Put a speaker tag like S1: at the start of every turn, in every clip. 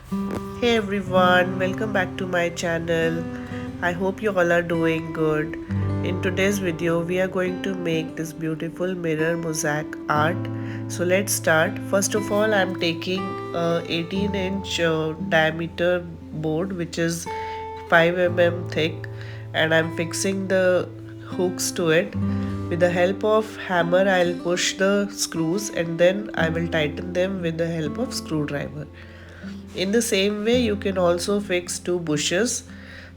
S1: Hey everyone, welcome back to my channel. I hope you all are doing good. In today's video, we are going to make this beautiful mirror mosaic art. So let's start. First of all, I'm taking a 18-inch diameter board which is 5 mm thick, and I'm fixing the hooks to it. With the help of hammer, I'll push the screws and then I will tighten them with the help of screwdriver. In the same way, you can also fix two bushes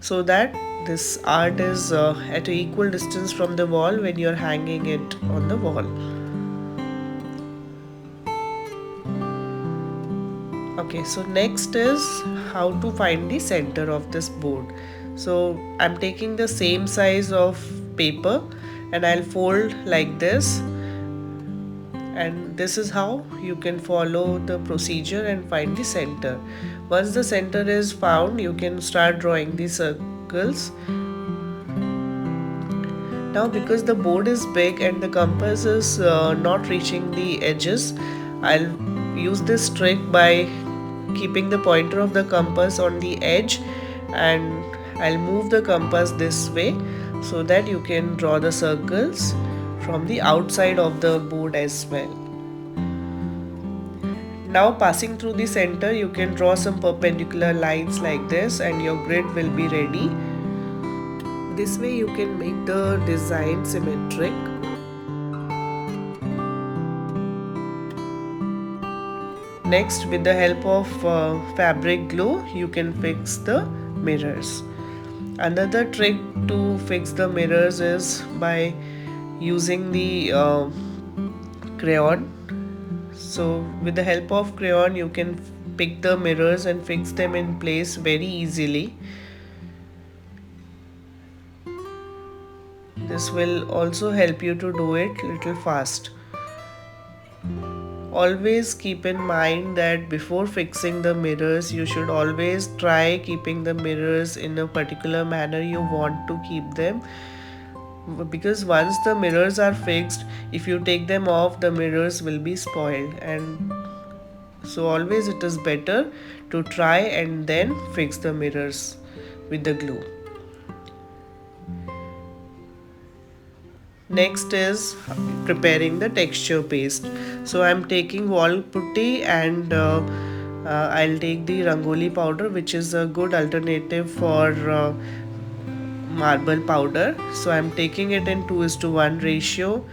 S1: so that this art is at an equal distance from the wall when you're hanging it on the wall. Okay, so next is how to find the center of this board. So I'm taking the same size of paper and I'll fold like this, and this is how you can follow the procedure and find the center. Once the center is found, you can start drawing the circles. Now because the board is big and the compass is not reaching the edges, I'll use this trick by keeping the pointer of the compass on the edge, and I'll move the compass this way so that you can draw the circles from the outside of the board as well. Now passing through the center, you can draw some perpendicular lines like this and your grid will be ready. This way you can make the design symmetric. Next, with the help of fabric glue, you can fix the mirrors. Another trick to fix the mirrors is by using the crayon. So with the help of crayon, you can pick the mirrors and fix them in place very easily. This will also help you to do it little fast. Always keep in mind that before fixing the mirrors, you should always try keeping the mirrors in a particular manner you want to keep them, because once the mirrors are fixed, if you take them off, the mirrors will be spoiled, and so always it is better to try and then fix the mirrors with the glue. Next is preparing the texture paste. So I'm taking wall putty and I'll take the rangoli powder, which is a good alternative for marble powder. So I'm taking it in 2:1 ratio.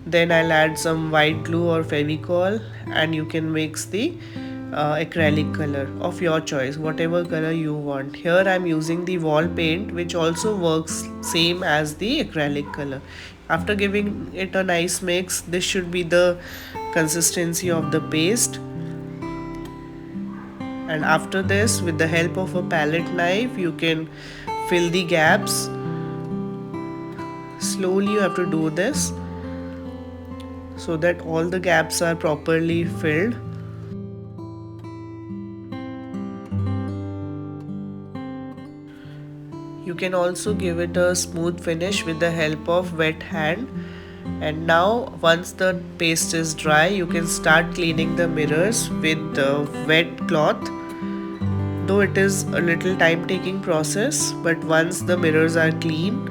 S1: Then I'll add some white glue or fevicol, and you can mix the acrylic color of your choice, whatever color you want. Here I'm using the wall paint, which also works same as the acrylic color. After giving it a nice mix, this should be the consistency of the paste. And after this, with the help of a palette knife, you can fill the gaps. Slowly you have to do this so that all the gaps are properly filled. You can also give it a smooth finish with the help of wet hand. And now once the paste is dry, you can start cleaning the mirrors with the wet cloth. Though it is a little time taking process, but once the mirrors are clean,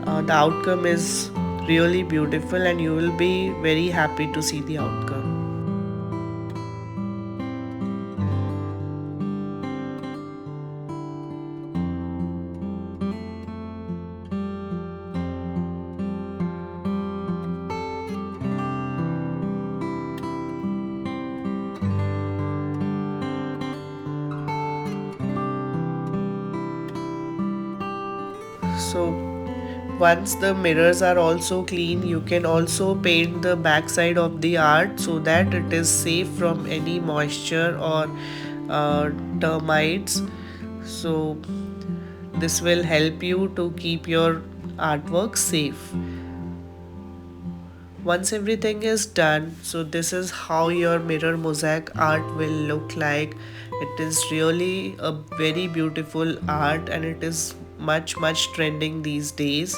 S1: the outcome is really beautiful and you will be very happy to see the outcome. So once the mirrors are also clean, you can also paint the back side of the art so that it is safe from any moisture or termites. So this will help you to keep your artwork safe. Once everything is done, so this is how your mirror mosaic art will look like. It is really a very beautiful art and it is much trending these days.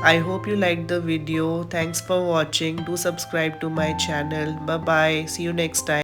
S1: I hope you liked the video. Thanks for watching. Do subscribe to my channel. Bye bye. See you next time.